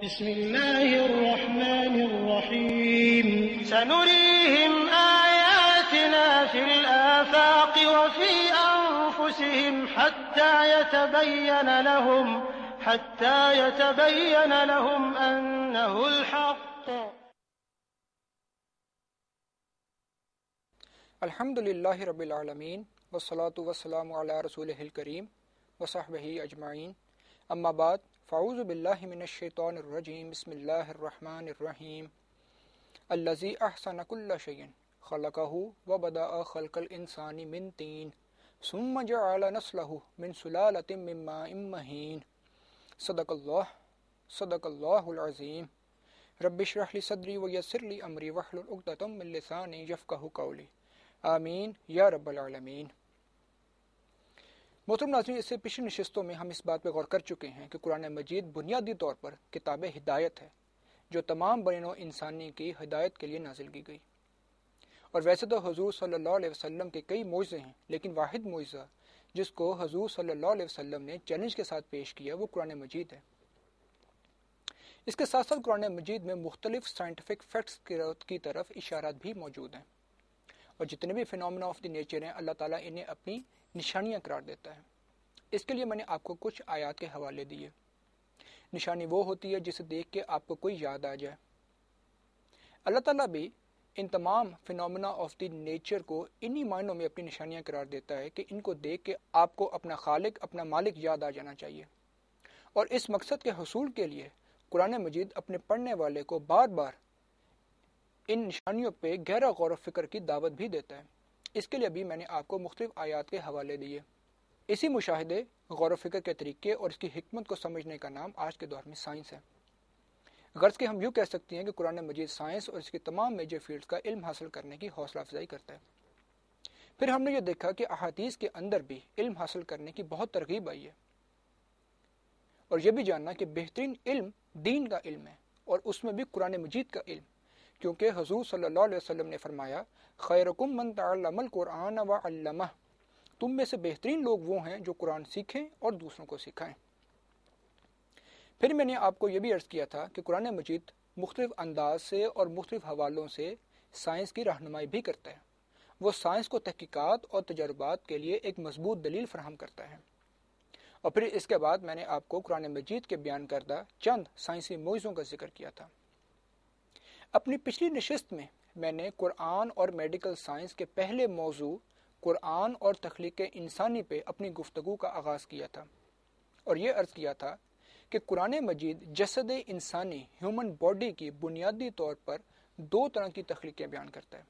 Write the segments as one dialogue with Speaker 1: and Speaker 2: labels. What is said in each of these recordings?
Speaker 1: بسم الله الرحمن الرحيم سنريهم آياتنا في الآفاق وفي أنفسهم حتى يتبين لهم أنه الحق.
Speaker 2: الحمد للہ رب العالمین والصلاة والسلام علی رسولہ الکریم وصحبہ اجمعین، اما بعد فاعوذ باللہ من الشیطان الرجیم، بسم اللہ الرحمن الرحیم۔ الذی احسن کل شیء خلقہ وبدأ خلق الانسان من طین ثم جعل نسلہ من سلالۃ من ماء مہین۔ صدق اللہ العظیم۔ رب اشرح لی صدری ویسر لی امری واحلل عقدۃ من لسانی یفقہوا قولی، آمین یا رب العالمین۔ محترم ناظرین، اس سے پچھلی نشستوں میں ہم اس بات پہ غور کر چکے ہیں کہ قرآن مجید بنیادی طور پر کتاب ہدایت ہے، جو تمام بنی نوع انسانی کی ہدایت کے لیے نازل کی گئی۔ اور ویسے تو حضور صلی اللہ علیہ وسلم کے کئی معجزے ہیں، لیکن واحد معجزہ جس کو حضور صلی اللہ علیہ وسلم نے چیلنج کے ساتھ پیش کیا وہ قرآن مجید ہے۔ اس کے ساتھ ساتھ قرآن مجید میں مختلف سائنٹیفک فیکٹس کی طرف اشارات بھی موجود ہیں، اور جتنے بھی فینومینا آف دی نیچر ہیں اللہ تعالیٰ انہیں اپنی نشانیاں قرار دیتا ہے۔ اس کے لیے میں نے آپ کو کچھ آیات کے حوالے دیے۔ نشانی وہ ہوتی ہے جسے دیکھ کے آپ کو کوئی یاد آ جائے۔ اللہ تعالیٰ بھی ان تمام فینومینا آف دی نیچر کو انہی معنوں میں اپنی نشانیاں قرار دیتا ہے کہ ان کو دیکھ کے آپ کو اپنا خالق، اپنا مالک یاد آ جانا چاہیے، اور اس مقصد کے حصول کے لیے قرآن مجید اپنے پڑھنے والے کو بار بار ان نشانیوں پہ گہرا غور و فکر کی دعوت بھی دیتا ہے۔ اس کے لیے بھی میں نے آپ کو مختلف آیات کے حوالے دیے۔ اسی مشاہدے، غور و فکر کے طریقے اور اس کی حکمت کو سمجھنے کا نام آج کے دور میں سائنس ہے۔ غرض کہ ہم یوں کہہ سکتے ہیں کہ قرآن مجید سائنس اور اس کی تمام میجر فیلڈز کا علم حاصل کرنے کی حوصلہ افزائی کرتا ہے۔ پھر ہم نے یہ دیکھا کہ احادیث کے اندر بھی علم حاصل کرنے کی بہت ترغیب آئی ہے، اور یہ بھی جاننا کہ بہترین علم دین کا علم ہے، اور اس میں بھی قرآن مجید کا علم، کیونکہ حضور صلی اللہ علیہ وسلم نے فرمایا خیرکم من تعلم القرآن وعلمہ، تم میں سے بہترین لوگ وہ ہیں جو قرآن سیکھیں اور دوسروں کو سکھائیں۔ پھر میں نے آپ کو یہ بھی عرض کیا تھا کہ قرآن مجید مختلف انداز سے اور مختلف حوالوں سے سائنس کی رہنمائی بھی کرتا ہے۔ وہ سائنس کو تحقیقات اور تجربات کے لیے ایک مضبوط دلیل فراہم کرتا ہے۔ اور پھر اس کے بعد میں نے آپ کو قرآن مجید کے بیان کردہ چند سائنسی معجزوں کا ذکر کیا تھا۔ اپنی پچھلی نشست میں نے قرآن اور میڈیکل سائنس کے پہلے موضوع قرآن اور تخلیق انسانی پہ اپنی گفتگو کا آغاز کیا تھا، اور یہ عرض کیا تھا کہ قرآن مجید جسد انسانی، ہیومن باڈی کی بنیادی طور پر دو طرح کی تخلیقیں بیان کرتا ہے۔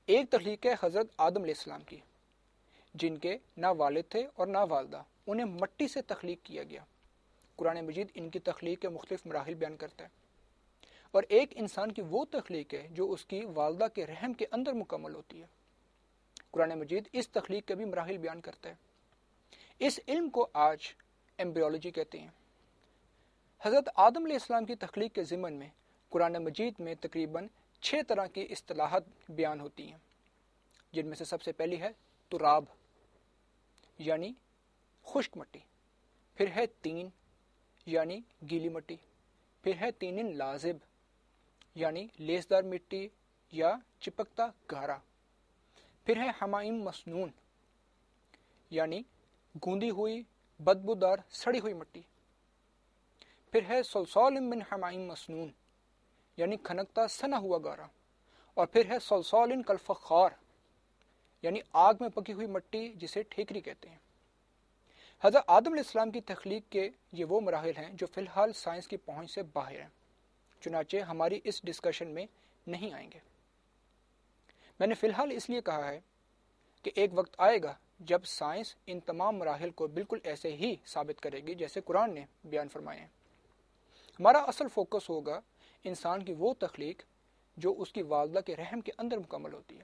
Speaker 2: ایک تخلیق ہے حضرت آدم علیہ السلام کی، جن کے نہ والد تھے اور نہ والدہ، انہیں مٹی سے تخلیق کیا گیا۔ قرآن مجید ان کی تخلیق کے مختلف مراحل بیان کرتا ہے۔ اور ایک انسان کی وہ تخلیق ہے جو اس کی والدہ کے رحم کے اندر مکمل ہوتی ہے۔ قرآن مجید اس تخلیق کے بھی مراحل بیان کرتا ہے۔ اس علم کو آج ایمبریولوجی کہتے ہیں۔ حضرت آدم علیہ السلام کی تخلیق کے ضمن میں قرآن مجید میں تقریباً 6 طرح کی اصطلاحات بیان ہوتی ہیں، جن میں سے سب سے پہلی ہے تراب، یعنی خشک مٹی، پھر ہے تین، یعنی گیلی مٹی، پھر ہے تین لازب، یعنی لیسدار مٹی یا چپکتا گہرا، پھر ہے حمائم مسنون، یعنی گوندی ہوئی بدبودار سڑی ہوئی مٹی، پھر ہے صلصال من حمائم مسنون، یعنی کھنکتا سنا ہوا گارا، اور پھر ہے صلصال کالفخار، یعنی آگ میں پکی ہوئی مٹی جسے ٹھیکری کہتے ہیں۔ حضرت آدم علیہ السلام کی تخلیق کے یہ وہ مراحل ہیں جو فی الحال سائنس کی پہنچ سے باہر ہیں، چنانچہ ہماری اس ڈسکشن میں نہیں آئیں گے۔ میں نے فی الحال اس لیے کہا ہے کہ ایک وقت آئے گا جب سائنس ان تمام مراحل کو بالکل ایسے ہی ثابت کرے گی جیسے قرآن نے بیان فرمائے ہیں۔ ہمارا اصل فوکس ہوگا انسان کی وہ تخلیق جو اس کی والدہ کے رحم کے اندر مکمل ہوتی ہے۔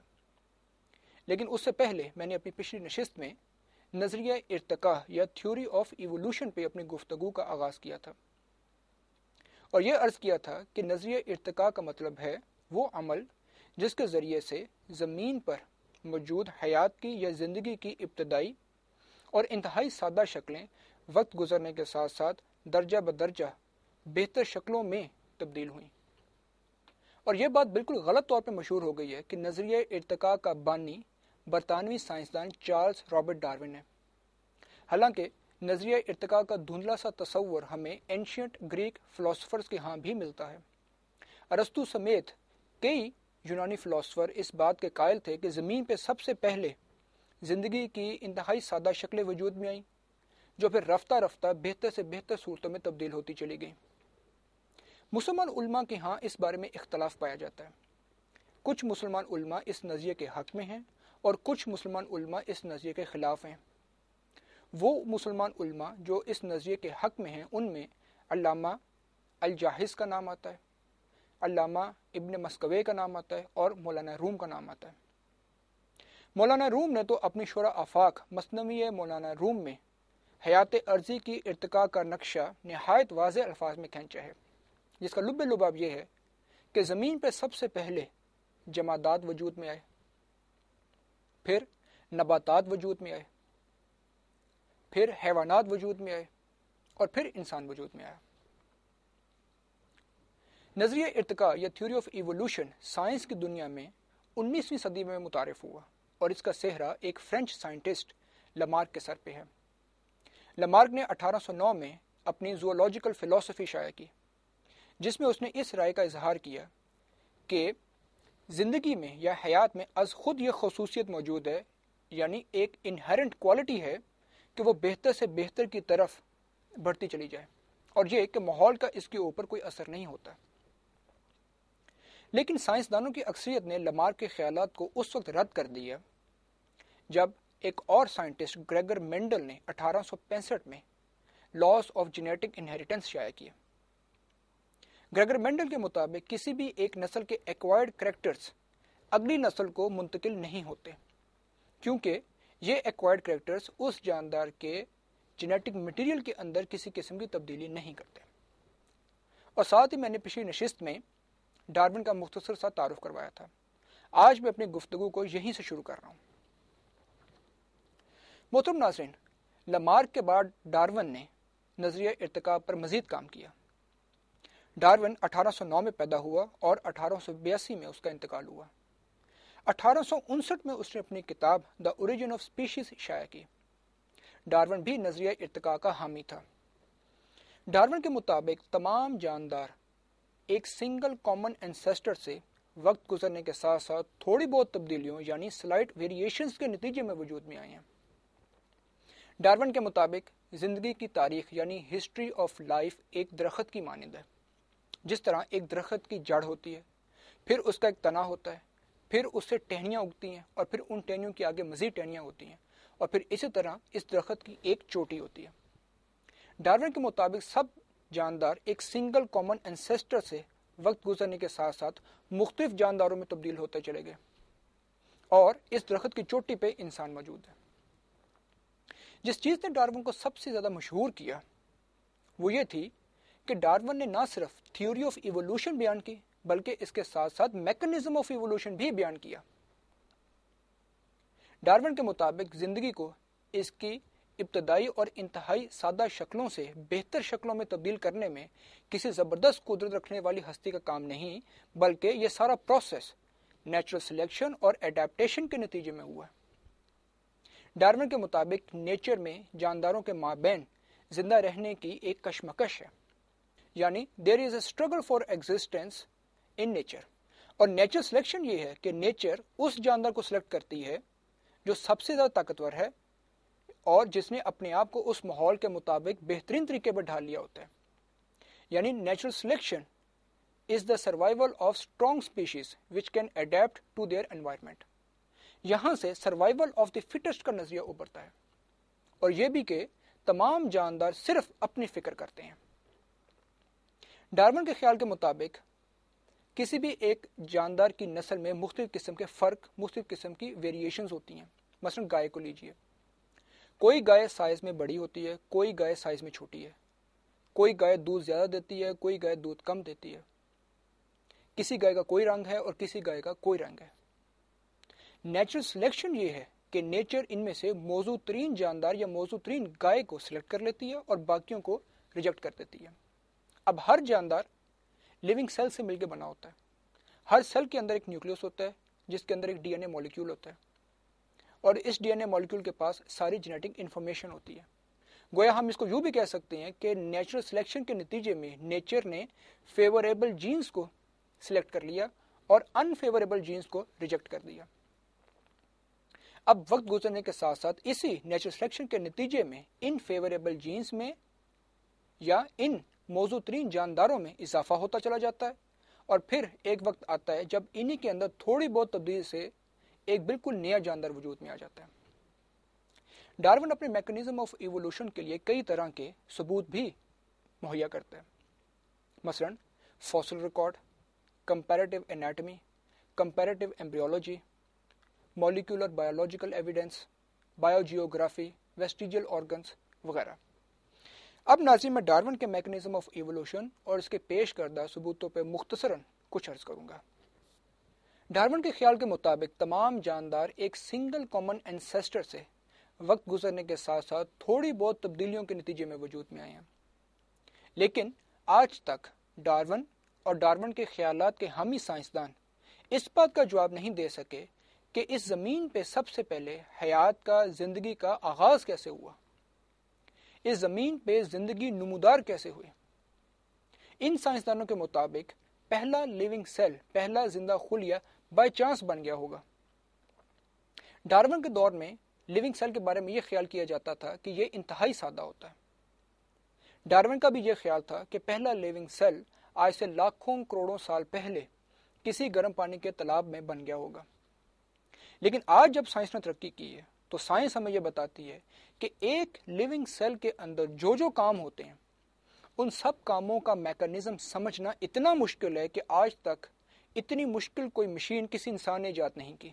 Speaker 2: لیکن اس سے پہلے میں نے اپنی پچھلی نشست میں نظریہ ارتقاء یا تھیوری آف ایوولوشن پہ اپنی گفتگو کا آغاز کیا تھا، اور یہ عرض کیا تھا کہ نظریہ ارتقاء کا مطلب ہے وہ عمل جس کے ذریعے سے زمین پر موجود حیات کی یا زندگی کی ابتدائی اور انتہائی سادہ شکلیں وقت گزرنے کے ساتھ ساتھ درجہ بدرجہ بہتر شکلوں میں تبدیل ہوئیں۔ اور یہ بات بالکل غلط طور پہ مشہور ہو گئی ہے کہ نظریہ ارتقاء کا بانی برطانوی سائنسدان چارلز رابرٹ ڈارون ہے، حالانکہ نظریہ ارتقاء کا دھندلا سا تصور ہمیں اینشینٹ گریک فلاسفرز کے ہاں بھی ملتا ہے۔ ارسطو سمیت کئی یونانی فلاسفر اس بات کے قائل تھے کہ زمین پہ سب سے پہلے زندگی کی انتہائی سادہ شکلیں وجود میں آئیں، جو پھر رفتہ رفتہ بہتر سے بہتر صورتوں میں تبدیل ہوتی چلی گئیں۔ مسلمان علماء کے ہاں اس بارے میں اختلاف پایا جاتا ہے۔ کچھ مسلمان علماء اس نظریے کے حق میں ہیں اور کچھ مسلمان علماء اس نظریے کے خلاف ہیں۔ وہ مسلمان علماء جو اس نظریے کے حق میں ہیں ان میں علامہ الجاحظ کا نام آتا ہے، علامہ ابن مسکوے کا نام آتا ہے اور مولانا روم کا نام آتا ہے۔ مولانا روم نے تو اپنی شرح آفاق مثنوی مولانا روم میں حیات عرضی کی ارتقاء کا نقشہ نہایت واضح الفاظ میں کھینچا ہے، جس کا لب لباب یہ ہے کہ زمین پہ سب سے پہلے جمادات وجود میں آئے، پھر نباتات وجود میں آئے، پھر حیوانات وجود میں آئے اور پھر انسان وجود میں آیا۔ نظریہ ارتقاء یا تھیوری آف ایوولوشن سائنس کی دنیا میں 19ویں صدی میں متعارف ہوا اور اس کا سہرا ایک فرینچ سائنٹسٹ لمارک کے سر پہ ہے۔ لمارک نے 1809 میں اپنی زوولوجیکل فلسفی شائع کی، جس میں اس نے اس رائے کا اظہار کیا کہ زندگی میں یا حیات میں از خود یہ خصوصیت موجود ہے، یعنی ایک انہیرنٹ کوالٹی ہے کہ وہ بہتر سے بہتر کی طرف بڑھتی چلی جائے، اور یہ کہ ماحول کا اس کے اوپر کوئی اثر نہیں ہوتا۔ لیکن سائنسدانوں کی اکثریت نے لمارک کے خیالات کو اس وقت رد کر دیا جب ایک اور سائنٹسٹ گریگر مینڈل نے 1865 میں لاس آف جینیٹک انہیریٹنس شائع کیا۔ گریگر مینڈل کے مطابق کسی بھی ایک نسل کے ایکوائرڈ کریکٹرز اگلی نسل کو منتقل نہیں ہوتے، کیونکہ یہ ایکوائرڈ کریکٹرز اس جاندار کے جینیٹک مٹیریل کے اندر کسی قسم کی تبدیلی نہیں کرتے۔ اور ساتھ ہی میں نے پچھلی نشست میں ڈارون کا مختصر سا تعارف کروایا تھا۔ آج میں اپنی گفتگو کو یہیں سے شروع کر رہا ہوں۔ محترم ناظرین، لمارک کے بعد ڈارون نے نظریہ ارتقاء پر مزید کام کیا۔ ڈارون 1809 میں پیدا ہوا اور 1882 میں اس کا انتقال ہوا۔ 1859 میں اس نے اپنی کتاب دا اوریجن آف اسپیشیز شائع کی۔ ڈارون بھی نظریہ ارتقاء کا حامی تھا۔ ڈارون کے مطابق تمام جاندار ایک سنگل کامن اینسیسٹر سے وقت گزرنے کے ساتھ ساتھ تھوڑی بہت تبدیلیوں یعنی سلائٹ ویریشنز کے نتیجے میں وجود میں آئے ہیں۔ ڈارون کے مطابق زندگی کی تاریخ یعنی ہسٹری آف لائف ایک درخت کی مانند ہے۔ جس طرح ایک درخت کی جڑ ہوتی ہے، پھر اس کا ایک تنا ہوتا ہے، پھر اس سے ٹہنیاں اگتی ہیں اور پھر ان ٹہنیوں کے آگے مزید ٹہنیاں ہوتی ہیں، اور پھر اسی طرح اس درخت کی ایک چوٹی ہوتی ہے۔ ڈارون کے مطابق سب جاندار ایک سنگل کامن اینسیسٹر سے وقت گزرنے کے ساتھ ساتھ مختلف جانداروں میں تبدیل ہوتے چلے گئے، اور اس درخت کی چوٹی پہ انسان موجود ہے۔ جس چیز نے ڈارون کو سب سے زیادہ مشہور کیا وہ یہ تھی کہ ڈارون نے نہ صرف تھیوری آف ایوولوشن بیان کی بلکہ اس کے ساتھ ساتھ میکانزم آف ایوولوشن بھی بیان کیا۔ ڈارون کے مطابق زندگی کو اس کی ابتدائی اور انتہائی سادہ شکلوں سے بہتر شکلوں میں تبدیل کرنے میں کسی زبردست قدرت رکھنے والی ہستی کا کام نہیں، بلکہ یہ سارا پروسیس نیچرل سلیکشن اور ایڈیپٹیشن کے نتیجے میں ہوا ہے۔ ڈارون کے مطابق نیچر میں جانداروں کے مابین زندہ رہنے کی ایک کشمکش ہے، یعنی there is a struggle for existence in nature, اور نیچر سلیکشن یہ ہے کہ نیچر اس جاندار کو سلیکٹ کرتی ہے جو سب سے زیادہ طاقتور ہے اور جس نے اپنے آپ کو اس ماحول کے مطابق بہترین طریقے پر ڈھال لیا ہوتا ہے۔ یعنی natural selection is the survival of strong species which can adapt to their environment. یہاں سے سروائیول آف دی فٹسٹ کا نظریہ ابھرتا ہے، اور یہ بھی کہ تمام جاندار صرف اپنی فکر کرتے ہیں۔ ڈارون کے خیال کے مطابق کسی بھی ایک جاندار کی نسل میں مختلف قسم کے فرق، مختلف قسم کی ویریشنز ہوتی ہیں۔ مثلا گائے کو لیجئے، کوئی گائے سائز میں بڑی ہوتی ہے، کوئی گائے سائز میں چھوٹی ہے، کوئی گائے دودھ زیادہ دیتی ہے، کوئی گائے دودھ کم دیتی ہے، کسی گائے کا کوئی رنگ ہے اور کسی گائے کا کوئی رنگ ہے۔ نیچرل سلیکشن یہ ہے کہ نیچر ان میں سے موزوں ترین جاندار یا موزوں ترین گائے کو سلیکٹ کر لیتی ہے اور باقیوں کو ریجیکٹ کر دیتی ہے۔ اب ہر جاندار لیونگ سیل سے مل کے بنا ہوتا ہے. ہر سیل کے اندر ایک نیوکلیس ہوتا ہے جس کے اندر ایک ڈی این اے مالیکیول ہوتا ہے, اور اس ڈی این اے مالیکیول کے پاس ساری جینیٹک انفارمیشن ہوتی ہے. گویا ہم اس کو یوں بھی کہہ سکتے ہیں کہ نیچرل سلیکشن کے نتیجے میں نیچر نے فیوریبل جینز کو سلیکٹ کر لیا اور انفیوریبل جینز کو ریجیکٹ کر دیا. اب وقت گزرنے کے ساتھ ساتھ اسی نیچرل سلیکشن کے نتیجے میں ان فیوریبل جینز میں یا ان موزوں ترین جانداروں میں اضافہ ہوتا چلا جاتا ہے, اور پھر ایک وقت آتا ہے جب انہی کے اندر تھوڑی بہت تبدیلی سے ایک بالکل نیا جاندار وجود میں آ جاتا ہے. ڈارون اپنے میکانزم آف ایوولوشن کے لیے کئی طرح کے ثبوت بھی مہیا کرتا ہے, مثلا fossil record, comparative anatomy, comparative embryology, molecular biological evidence, biogeography, vestigial organs وغیرہ. اب ناظرین میں ڈارون کے میکانزم آف ایوولوشن اور اس کے پیش کردہ ثبوتوں پہ مختصراً کچھ عرض کروں گا. ڈارون کے خیال کے مطابق تمام جاندار ایک سنگل کامن اینسیسٹر سے وقت گزرنے کے ساتھ ساتھ تھوڑی بہت تبدیلیوں کے نتیجے میں وجود میں آئے ہیں, لیکن آج تک ڈارون اور ڈارون کے خیالات کے حامی سائنسدان اس بات کا جواب نہیں دے سکے کہ اس زمین پہ سب سے پہلے حیات کا, زندگی کا آغاز کیسے ہوا, اس زمین پہ زندگی نمودار کیسے ہوئی. ان سائنسدانوں کے مطابق پہلا لیونگ سیل, پہلا زندہ خلیہ بائی چانس بن گیا ہوگا. ڈارون کے دور میں لیونگ سیل کے بارے میں یہ خیال کیا جاتا تھا کہ یہ انتہائی سادہ ہوتا ہے. ڈارون کا بھی یہ خیال تھا کہ پہلا لیونگ سیل آج سے لاکھوں کروڑوں سال پہلے کسی گرم پانی کے تالاب میں بن گیا ہوگا. لیکن آج جب سائنس نے ترقی کی ہے تو سائنس ہمیں یہ بتاتی ہے کہ ایک لیونگ سیل کے اندر جو کام ہوتے ہیں ان سب کاموں کا میکانزم سمجھنا اتنا مشکل ہے کہ آج تک اتنی مشکل کوئی مشین کسی انسان نے ایجاد نہیں کی.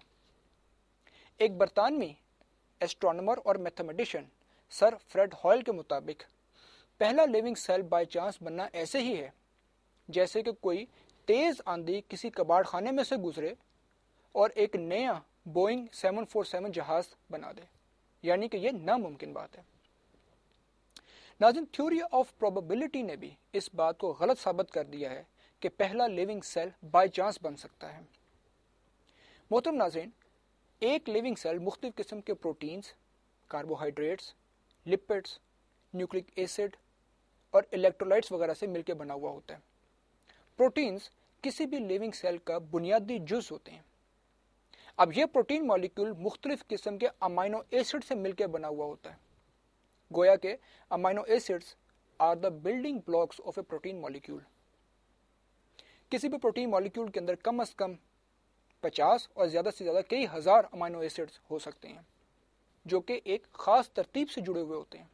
Speaker 2: ایک برطانوی ایسٹرونامر اور میتھمیٹیشین سر فریڈ ہائل کے مطابق پہلا لیونگ سیل بائی چانس بننا ایسے ہی ہے جیسے کہ کوئی تیز آندھی کسی کباڑ خانے میں سے گزرے اور ایک نیا بوئنگ 747 جہاز بنا دے, یعنی کہ یہ ناممکن بات ہے. ناظرین, تھیوری آف پروبیبلٹی نے بھی اس بات کو غلط ثابت کر دیا ہے کہ پہلا لیونگ سیل بائی چانس بن سکتا ہے. محترم ناظرین, ایک لیونگ سیل مختلف قسم کے proteins, carbohydrates, lipids, nucleic acid اور الیکٹرولائٹس وغیرہ سے مل کے بنا ہوا ہوتا ہے. پروٹینز کسی بھی لیونگ سیل کا بنیادی جز ہوتے ہیں. اب یہ پروٹین مالیکول مختلف قسم کے امائنو ایسڈ سے مل کے بنا ہوا ہوتا ہے. گویا کہ amino acids are the building blocks of a protein molecule. کسی بھی پروٹین مالیکول کے اندر کم از کم 50 اور زیادہ سے زیادہ کئی ہزار امائنو ایسڈز ہو سکتے ہیں جو کہ ایک خاص ترتیب سے جڑے ہوئے ہوتے ہیں.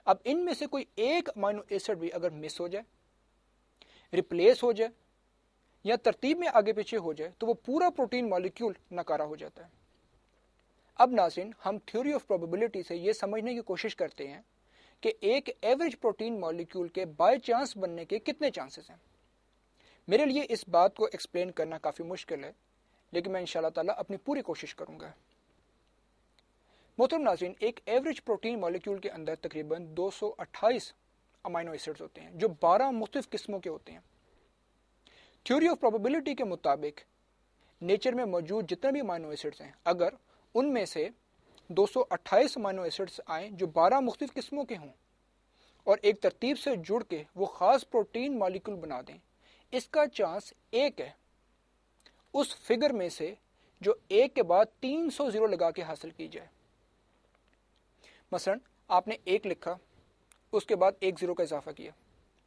Speaker 2: اب ان میں سے کوئی ایک امائنو ایسڈ بھی اگر مس ہو جائے, ریپلیس ہو جائے یا ترتیب میں آگے پیچھے ہو جائے تو وہ پورا پروٹین مالیکول ناکارہ ہو جاتا ہے. اب ناظرین, ہم تھیوری آف پروبیبلٹی سے یہ سمجھنے کی کوشش کرتے ہیں کہ ایک ایوریج پروٹین مالیکول کے بائی چانس بننے کے کتنے چانسز ہیں. میرے لیے اس بات کو ایکسپلین کرنا کافی مشکل ہے, لیکن میں انشاءاللہ تعالیٰ اپنی پوری کوشش کروں گا. محترم ناظرین, ایک ایوریج پروٹین مالیکول کے اندر تقریباً 228 امائنو ایسڈز ہوتے ہیں جو 12 مختلف قسموں کے ہوتے ہیں. تھیوری آف پروبیبلٹی کے مطابق نیچر میں موجود جتنے بھی امائنو ایسڈز ہیں, اگر ان میں سے 228 امائنو ایسڈز آئیں جو 12 مختلف قسموں کے ہوں اور ایک ترتیب سے جڑ کے وہ خاص پروٹین مالیکول بنا دیں, اس کا چانس ایک ہے اس فگر میں سے جو ایک کے بعد 300 زیرو لگا کے حاصل کی جائے. مثلا آپ نے ایک لکھا, اس کے بعد ایک زیرو کا اضافہ کیا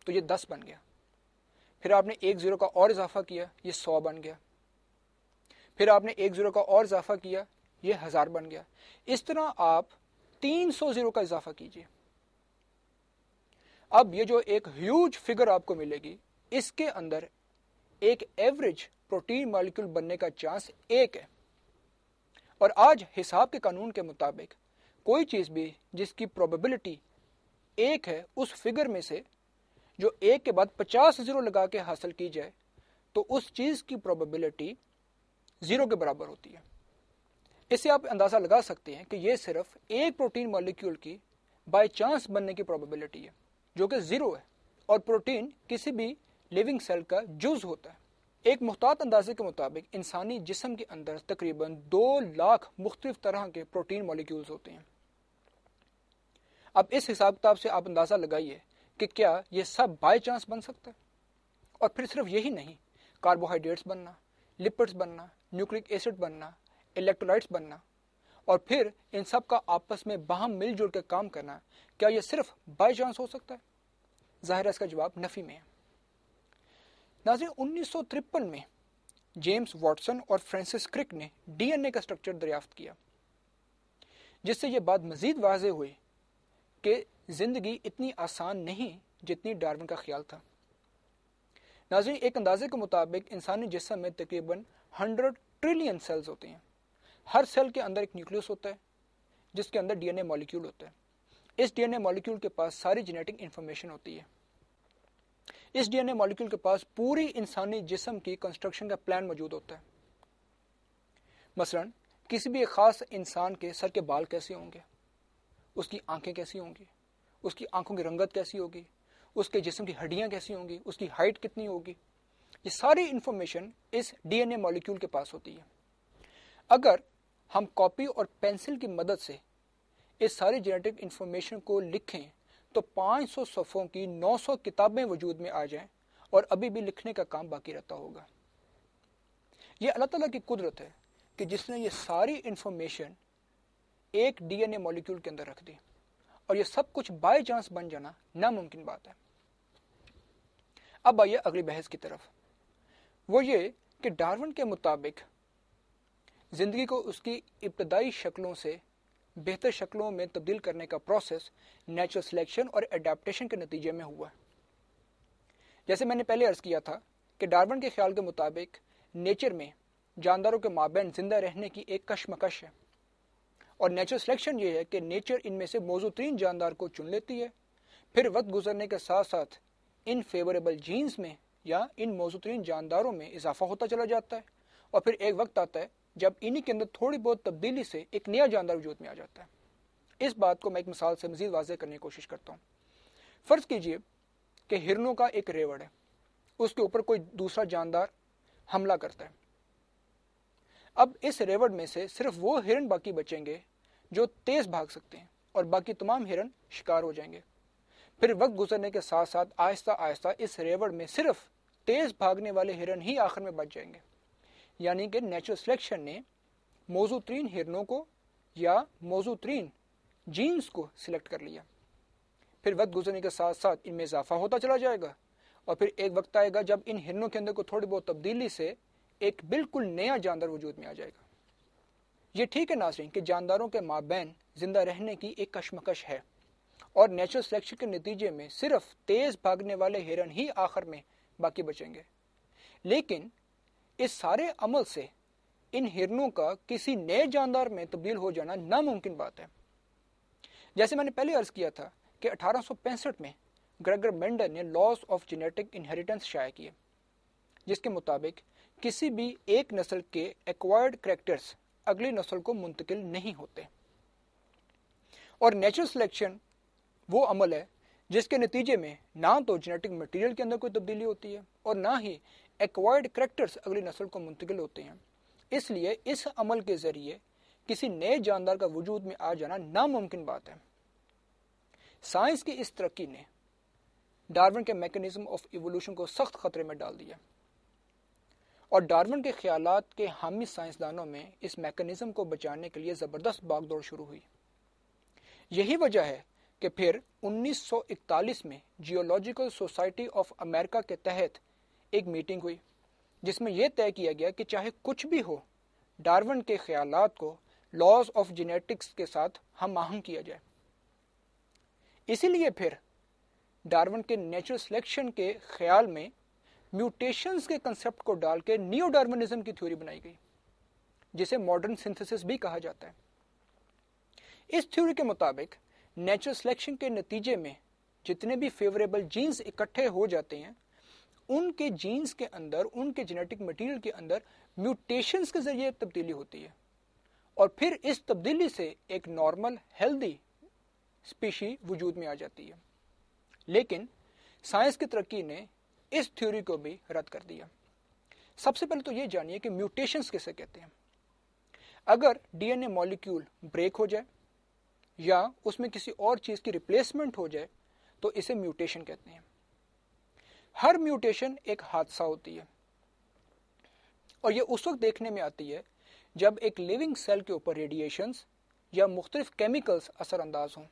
Speaker 2: تو یہ 10 بن گیا. پھر آپ نے ایک زیرو کا اور اضافہ کیا, یہ 100 بن گیا. پھر آپ نے ایک زیرو کا اور اضافہ کیا, یہ 1000 بن گیا. اس طرح آپ 300 زیرو کا اضافہ کیجئے. اب یہ جو ایک ہیوج فگر آپ کو ملے گی, اس کے اندر ایک ایوریج پروٹین مالیکول بننے کا چانس ایک ہے. اور آج حساب کے قانون کے مطابق کوئی چیز بھی جس کی پروبیبلٹی ایک ہے, اس فگر میں سے جو ایک کے بعد 50 زیرو لگا کے حاصل کی جائے تو اس چیز کی پروبیبلٹی 0 کے برابر ہوتی ہے. اس سے آپ اندازہ لگا سکتے ہیں کہ یہ صرف ایک پروٹین مالیکول کی بائی چانس بننے کی پروبیبلٹی ہے جو کہ 0 ہے. اور پروٹین کسی بھی لیونگ سیل کا جز ہوتا ہے۔ ایک محتاط اندازے کے مطابق انسانی جسم کے اندر تقریباً 2 لاکھ مختلف طرح کے پروٹین مالیکیولز ہوتے ہیں۔ اب اس حساب کتاب سے آپ اندازہ لگائیے کہ کیا یہ سب بائی چانس بن سکتا ہے؟ اور پھر صرف یہی نہیں، کاربوہائیڈریٹس بننا، لپڈز بننا، نیوکلک ایسڈ بننا، الیکٹرولائٹس بننا، اور پھر ان سب کا آپس میں باہم مل جل کے کام کرنا، کیا یہ صرف بائی چانس ہو سکتا ہے؟ ظاہر ہے اس کا جواب نفی میں ہے۔ ناظرین، 1953 میں جیمز واٹسن اور فرانسس کرک نے ڈی این اے کا اسٹرکچر دریافت کیا، جس سے یہ بات مزید واضح ہوئی کہ زندگی اتنی آسان نہیں جتنی ڈارون کا خیال تھا۔ ناظرین، ایک اندازے کے مطابق انسانی جسم میں تقریباً 100 ٹریلین سیلز ہوتے ہیں۔ ہر سیل کے اندر ایک نیوکلیس ہوتا ہے جس کے اندر ڈی این اے مالیکیول ہوتا ہے۔ اس ڈی این اے مالیکیول کے پاس ساری جینیٹک انفارمیشن ہوتی ہے۔ اس ڈی این اے مالیکیول کے پاس پوری انسانی جسم کی کنسٹرکشن کا پلان موجود ہوتا ہے۔ مثلا کسی بھی ایک خاص انسان کے سر کے بال کیسے ہوں گے، اس کی آنکھیں کیسی ہوں گی، اس کی آنکھوں کی رنگت کیسی ہوگی، اس کے جسم کی ہڈیاں کیسی ہوں گی، اس کی ہائٹ کتنی ہوگی، یہ ساری انفارمیشن اس ڈی این اے مالیکیول کے پاس ہوتی ہے۔ اگر ہم کاپی اور پینسل کی مدد سے اس ساری جینیٹک انفارمیشن کو لکھیں تو 500 صفحوں کی 900 کتابیں وجود میں آ جائیں اور ابھی بھی لکھنے کا کام باقی رہتا ہوگا۔ یہ اللہ تعالیٰ کی قدرت ہے کہ جس نے یہ ساری انفارمیشن ایک ڈی این اے مالیکیول کے اندر رکھ دی، اور یہ سب کچھ بائی چانس بن جانا ناممکن بات ہے۔ اب آئیے اگلی بحث کی طرف، وہ یہ کہ ڈارون کے مطابق زندگی کو اس کی ابتدائی شکلوں سے بہتر شکلوں میں تبدیل کرنے کا پروسیس نیچرل سلیکشن اور اڈیپٹیشن کے نتیجے میں ہوا ہے۔ جیسے میں نے پہلے عرض کیا تھا کہ ڈارون کے خیال کے مطابق نیچر میں جانداروں کے مابین زندہ رہنے کی ایک کشمکش ہے، اور نیچرل سلیکشن یہ ہے کہ نیچر ان میں سے موزوں ترین جاندار کو چن لیتی ہے، پھر وقت گزرنے کے ساتھ ساتھ ان فیوریبل جینز میں یا ان موزوں ترین جانداروں میں اضافہ ہوتا چلا جاتا ہے، اور پھر ایک وقت آتا ہے جب انہی کے اندر تھوڑی بہت تبدیلی سے ایک نیا جاندار وجود میں آ جاتا ہے۔ اس بات کو میں ایک مثال سے مزید واضح کرنے کی کوشش کرتا ہوں۔ فرض کیجئے کہ ہرنوں کا ایک ریوڑ ہے، اس کے اوپر کوئی دوسرا جاندار حملہ کرتا ہے۔ اب اس ریوڑ میں سے صرف وہ ہرن باقی بچیں گے جو تیز بھاگ سکتے ہیں، اور باقی تمام ہرن شکار ہو جائیں گے۔ پھر وقت گزرنے کے ساتھ ساتھ آہستہ آہستہ اس ریوڑ میں صرف تیز بھاگنے والے ہرن ہی آخر میں بچ جائیں گے، یعنی کہ نیچرل سلیکشن نے موزوں ترین ہرنوں کو یا موزوں ترین جینز کو سلیکٹ کر لیا۔ پھر وقت گزرنے کے ساتھ ساتھ ان میں اضافہ ہوتا چلا جائے گا، اور پھر ایک وقت آئے گا جب ان ہرنوں کے اندر کو تھوڑی بہت تبدیلی سے ایک بالکل نیا جاندار وجود میں آ جائے گا۔ یہ ٹھیک ہے ناظرین کہ جانداروں کے مابین زندہ رہنے کی ایک کشمکش ہے، اور نیچرل سلیکشن کے نتیجے میں صرف تیز بھاگنے والے ہرن ہی آخر میں باقی بچیں گے، لیکن اس سارے عمل سے ان ہرنوں کا کسی نئے جاندار میں تبدیل ہو جانا ناممکن بات ہے۔ جیسے میں نے پہلے عرض کیا تھا کہ 1865 میں گریگر مینڈل نے لاز آف جینیٹک انہیریٹنس شائع کیے، جس کے مطابق کسی بھی ایک نسل کے ایکوائرڈ کریکٹرز اگلی نسل کو منتقل نہیں ہوتے، اور نیچرل سلیکشن وہ عمل ہے جس کے نتیجے میں نہ تو جینیٹک مٹیریل کے اندر کوئی تبدیلی ہوتی ہے اور نہ ہی ایکوائرڈ کریکٹرز اگلی نسل کو منتقل ہوتے ہیں۔ اس لیے اس عمل کے ذریعے کسی نئے جاندار کا وجود میں آ جانا ناممکن بات ہے۔ سائنس کی اس ترقی نے ڈارون کے میکانزم آف ایوولوشن کو سخت خطرے میں ڈال دیا، اور ڈارون کے خیالات کے حامی سائنسدانوں میں اس میکانزم کو بچانے کے لیے زبردست باغ دوڑ شروع ہوئی۔ یہی وجہ ہے کہ پھر 1941 میں جیولوجیکل سوسائٹی آف امریکہ کے تحت ایک میٹنگ ہوئی، جس میں یہ طے کیا گیا کہ چاہے کچھ بھی ہو، ڈارون کے خیالات کو لاز آف جینیٹکس کے ساتھ ہم آہنگ کیا جائے۔ اسی لیے پھر ڈارون کے نیچرل سلیکشن کے خیال میں میوٹیشنز کے کنسپٹ کو ڈال کے نیو ڈارونزم کی تھیوری بنائی گئی، جسے ماڈرن سنتھسس بھی کہا جاتا ہے۔ اس تھیوری کے مطابق نیچرل سلیکشن کے نتیجے میں جتنے بھی فیوریبل جینز اکٹھے ہو جاتے ہیں، ان کے جینز کے اندر، ان کے جینیٹک مٹیریل کے اندر میوٹیشنز کے ذریعے تبدیلی ہوتی ہے، اور پھر اس تبدیلی سے ایک نارمل ہیلدی اسپیشی وجود میں آ جاتی ہے۔ لیکن سائنس کی ترقی نے اس تھیوری کو بھی رد کر دیا۔ سب سے پہلے تو یہ جانیے کہ میوٹیشنز کسے کہتے ہیں۔ اگر ڈی این اے مالیکیول بریک ہو جائے یا اس میں کسی اور چیز کی ریپلیسمنٹ ہو جائے تو اسے میوٹیشن کہتے ہیں۔ ہر میوٹیشن ایک حادثہ ہوتی ہے اور یہ اس وقت دیکھنے میں آتی ہے جب ایک لیونگ سیل کے اوپر ریڈیشنز یا مختلف کیمیکلز اثر انداز ہوں۔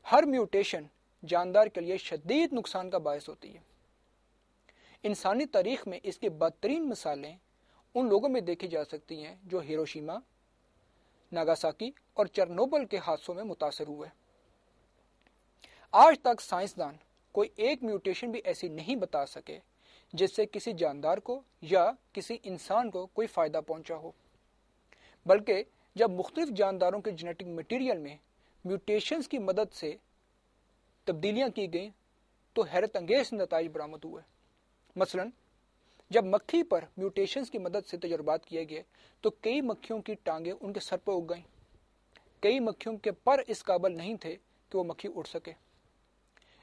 Speaker 2: ہر میوٹیشن جاندار کے لیے شدید نقصان کا باعث ہوتی ہے۔ انسانی تاریخ میں اس کی بدترین مثالیں ان لوگوں میں دیکھی جا سکتی ہیں جو ہیروشیما، ناگاساکی اور چرنوبل کے حادثوں میں متاثر ہوئے۔ آج تک سائنسدان کوئی ایک میوٹیشن بھی ایسی نہیں بتا سکے جس سے کسی جاندار کو یا کسی انسان کو کوئی فائدہ پہنچا ہو، بلکہ جب مختلف جانداروں کے جینیٹک مٹیریل میں میوٹیشنز کی مدد سے تبدیلیاں کی گئیں تو حیرت انگیز نتائج برآمد ہوئے۔ مثلا جب مکھی پر میوٹیشنز کی مدد سے تجربات کیے گئے تو کئی مکھیوں کی ٹانگیں ان کے سر پر اگ گئیں۔ کئی مکھیوں کے پر اس قابل نہیں تھے کہ وہ مکھی اڑ سکے۔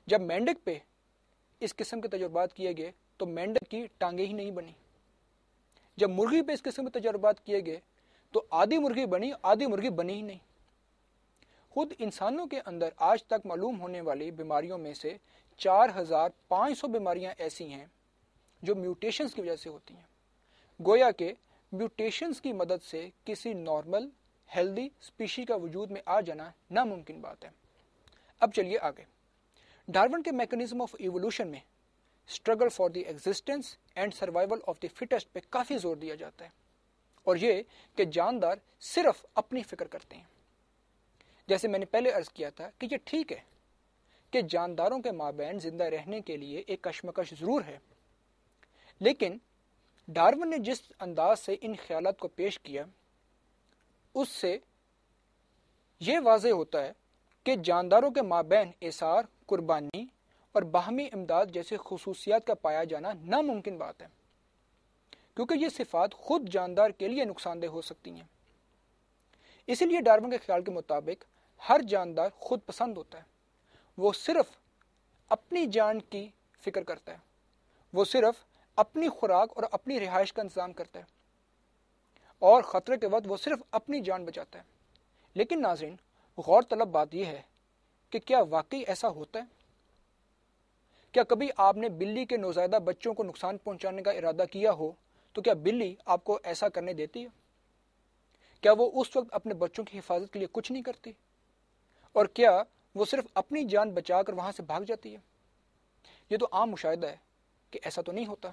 Speaker 2: جب مینڈک پہ اس قسم کے تجربات کیے گئے تو مینڈک کی ٹانگیں ہی نہیں بنی۔ جب مرغی پہ اس قسم کے تجربات کیے گئے تو آدھی مرغی بنی، آدھی مرغی بنی ہی نہیں۔ خود انسانوں کے اندر آج تک معلوم ہونے والی بیماریوں میں سے 4500 بیماریاں ایسی ہیں جو میوٹیشنز کی وجہ سے ہوتی ہیں۔ گویا کہ میوٹیشنز کی مدد سے کسی نارمل ہیلدی اسپیشی کا وجود میں آ جانا ناممکن بات ہے۔ اب چلیے آگے۔ ڈارون کے میکانزم آف ایوولوشن میں struggle for the existence and survival of the fittest پہ کافی زور دیا جاتا ہے، اور یہ کہ جاندار صرف اپنی فکر کرتے ہیں۔ جیسے میں نے پہلے عرض کیا تھا کہ یہ ٹھیک ہے کہ جانداروں کے مابین زندہ رہنے کے لیے ایک کشمکش ضرور ہے، لیکن ڈارون نے جس انداز سے ان خیالات کو پیش کیا اس سے یہ واضح ہوتا ہے کہ جانداروں کے مابین ایثار، قربانی اور باہمی امداد جیسے خصوصیات کا پایا جانا ناممکن بات ہے، کیونکہ یہ صفات خود جاندار کے لیے نقصان دہ ہو سکتی ہیں۔ اسی لیے ڈارون کے خیال کے مطابق ہر جاندار خود پسند ہوتا ہے، وہ صرف اپنی جان کی فکر کرتا ہے، وہ صرف اپنی خوراک اور اپنی رہائش کا انتظام کرتا ہے، اور خطرے کے وقت وہ صرف اپنی جان بچاتا ہے۔ لیکن ناظرین، غور طلب بات یہ ہے کہ کیا واقعی ایسا ہوتا ہے؟ کیا کبھی آپ نے بلی کے نوزائیدہ بچوں کو نقصان پہنچانے کا ارادہ کیا ہو تو کیا بلی آپ کو ایسا کرنے دیتی ہے؟ کیا وہ اس وقت اپنے بچوں کی حفاظت کے لیے کچھ نہیں کرتی؟ اور کیا وہ صرف اپنی جان بچا کر وہاں سے بھاگ جاتی ہے؟ یہ تو عام مشاہدہ ہے کہ ایسا تو نہیں ہوتا،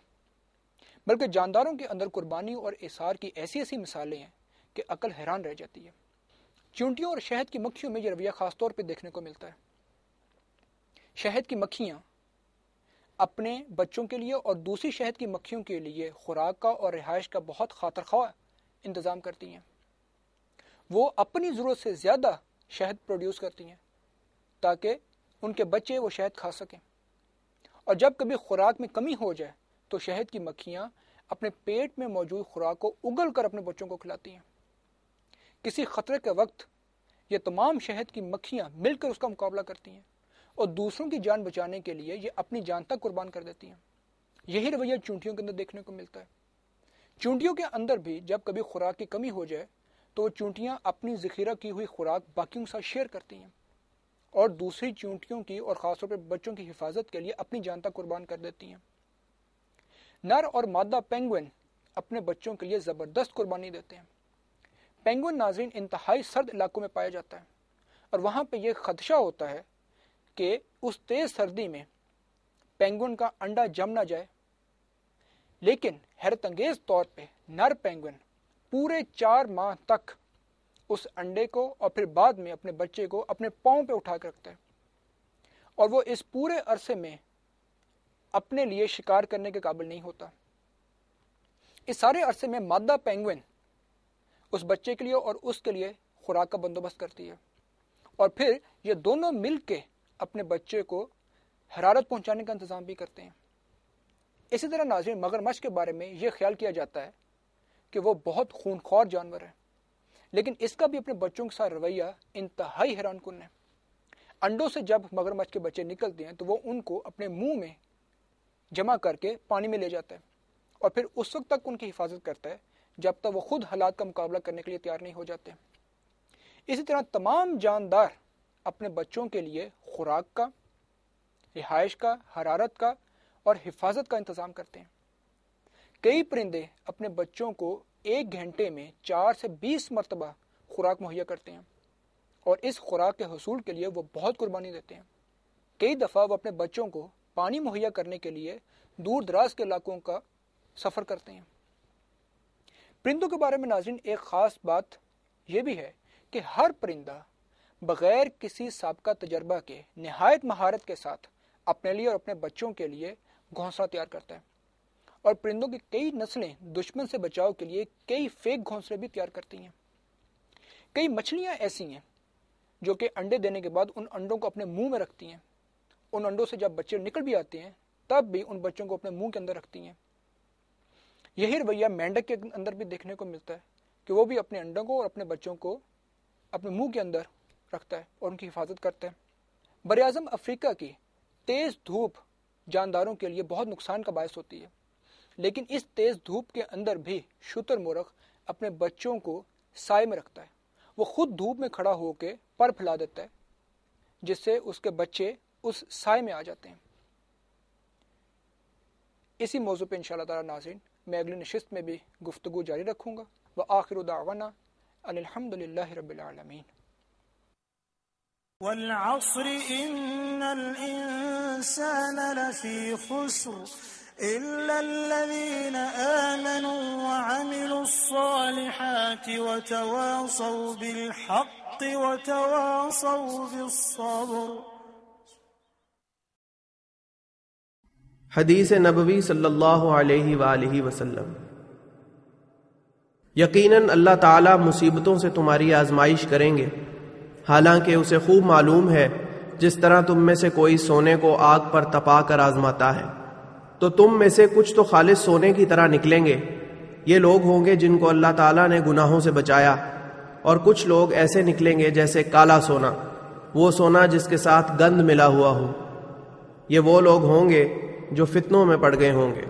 Speaker 2: بلکہ جانداروں کے اندر قربانی اور ایثار کی ایسی ایسی مثالیں ہیں کہ عقل حیران رہ جاتی ہے۔ چونٹیوں اور شہد کی مکھیوں میں یہ رویہ خاص طور پہ دیکھنے کو ملتا ہے۔ شہد کی مکھیاں اپنے بچوں کے لیے اور دوسری شہد کی مکھیوں کے لیے خوراک کا اور رہائش کا بہت خاطر خواہ انتظام کرتی ہیں۔ وہ اپنی ضرورت سے زیادہ شہد پروڈیوس کرتی ہیں تاکہ ان کے بچے وہ شہد کھا سکیں، اور جب کبھی خوراک میں کمی ہو جائے تو شہد کی مکھیاں اپنے پیٹ میں موجود خوراک کو اگل کر اپنے بچوں کو کھلاتی ہیں۔ کسی خطرے کے وقت یہ تمام شہد کی مکھیاں مل کر اس کا مقابلہ کرتی ہیں، اور دوسروں کی جان بچانے کے لیے یہ اپنی جان تک قربان کر دیتی ہیں۔ یہی رویہ چونٹیوں کے اندر دیکھنے کو ملتا ہے۔ چونٹیوں کے اندر بھی جب کبھی خوراک کی کمی ہو جائے تو وہ چونٹیاں اپنی ذخیرہ کی ہوئی خوراک باقیوں کے ساتھ شیئر کرتی ہیں، اور دوسری چونٹیوں کی اور خاص طور پر بچوں کی حفاظت کے لیے اپنی جان تک قربان کر دیتی ہیں۔ نر اور مادہ پینگوئن اپنے بچوں کے لیے زبردست قربانی دیتے ہیں۔ پینگوئن ناظرین انتہائی سرد علاقوں میں پایا جاتا ہے، اور وہاں پہ یہ خدشہ ہوتا ہے کہ اس تیز سردی میں پینگوئن کا انڈا جم نہ جائے، لیکن حیرت انگیز طور پہ نر پینگوئن پورے 4 ماہ تک اس انڈے کو اور پھر بعد میں اپنے بچے کو اپنے پاؤں پہ اٹھا کر رکھتا ہے، اور وہ اس پورے عرصے میں اپنے لیے شکار کرنے کے قابل نہیں ہوتا۔ اس سارے عرصے میں مادہ پینگوئن اس بچے کے لیے اور اس کے لیے خوراک کا بندوبست کرتی ہے، اور پھر یہ دونوں مل کے اپنے بچے کو حرارت پہنچانے کا انتظام بھی کرتے ہیں۔ اسی طرح ناظرین، مگرمچھ کے بارے میں یہ خیال کیا جاتا ہے کہ وہ بہت خونخوار جانور ہے، لیکن اس کا بھی اپنے بچوں کے ساتھ رویہ انتہائی حیران کن ہے۔ انڈوں سے جب مگرمچھ کے بچے نکلتے ہیں تو وہ ان کو اپنے منہ میں جمع کر کے پانی میں لے جاتا ہے اور پھر اس وقت تک ان کی حفاظت کرتا ہے جب تک وہ خود حالات کا مقابلہ کرنے کے لیے تیار نہیں ہو جاتے. اسی طرح تمام جاندار اپنے بچوں کے لیے خوراک کا، رہائش کا، حرارت کا اور حفاظت کا انتظام کرتے ہیں. کئی پرندے اپنے بچوں کو 1 گھنٹے میں 4 سے 20 مرتبہ خوراک مہیا کرتے ہیں اور اس خوراک کے حصول کے لیے وہ بہت قربانی دیتے ہیں. کئی دفعہ وہ اپنے بچوں کو پانی مہیا کرنے کے لیے دور دراز کے علاقوں کا سفر کرتے ہیں. پرندوں کے بارے میں ناظرین ایک خاص بات یہ بھی ہے کہ ہر پرندہ بغیر کسی سابقہ تجربہ کے نہایت مہارت کے ساتھ اپنے لیے اور اپنے بچوں کے لیے گھونسلہ تیار کرتا ہے، اور پرندوں کی کئی نسلیں دشمن سے بچاؤ کے لیے کئی فیک گھونسلے بھی تیار کرتی ہیں. کئی مچھلیاں ایسی ہیں جو کہ انڈے دینے کے بعد ان انڈوں کو اپنے منہ میں رکھتی ہیں. ان انڈوں سے جب بچے نکل بھی آتے ہیں تب بھی ان بچوں کو اپنے منہ کے اندر رکھتی ہیں. یہی رویہ مینڈک کے اندر بھی دیکھنے کو ملتا ہے کہ وہ بھی اپنے انڈوں کو اور اپنے بچوں کو اپنے منہ کے اندر رکھتا ہے اور ان کی حفاظت کرتا ہے. براعظم افریقہ کی تیز دھوپ جانداروں کے لیے بہت نقصان کا باعث ہوتی ہے، لیکن اس تیز دھوپ کے اندر بھی شتر مرغ اپنے بچوں کو سائے میں رکھتا ہے. وہ خود دھوپ میں کھڑا ہو کے پر پھیلا دیتا ہے جس سے اس کے بچے اس سائے میں آ جاتے ہیں. اسی موضوع پہ انشاءاللہ تعالی ناظرین میں اگلی نشست میں بھی گفتگو جاری رکھوں گا. وآخر دعوانا ان الحمد للہ رب العالمین.
Speaker 1: والعصر إن الإنسان لفي خسر إلا الذين آمنوا وعملوا الصالحات وتواصوا بالحق وتواصوا بالصبر.
Speaker 3: حدیث نبوی صلی اللہ علیہ وآلہ وسلم. یقیناً اللہ تعالیٰ مصیبتوں سے تمہاری آزمائش کریں گے، حالانکہ اسے خوب معلوم ہے جس طرح تم میں سے کوئی سونے کو آگ پر تپا کر آزماتا ہے، تو تم میں سے کچھ تو خالص سونے کی طرح نکلیں گے. یہ لوگ ہوں گے جن کو اللہ تعالیٰ نے گناہوں سے بچایا، اور کچھ لوگ ایسے نکلیں گے جیسے کالا سونا، وہ سونا جس کے ساتھ گند ملا ہوا ہو. یہ وہ لوگ ہوں گے جو فتنوں میں پڑ گئے ہوں گے.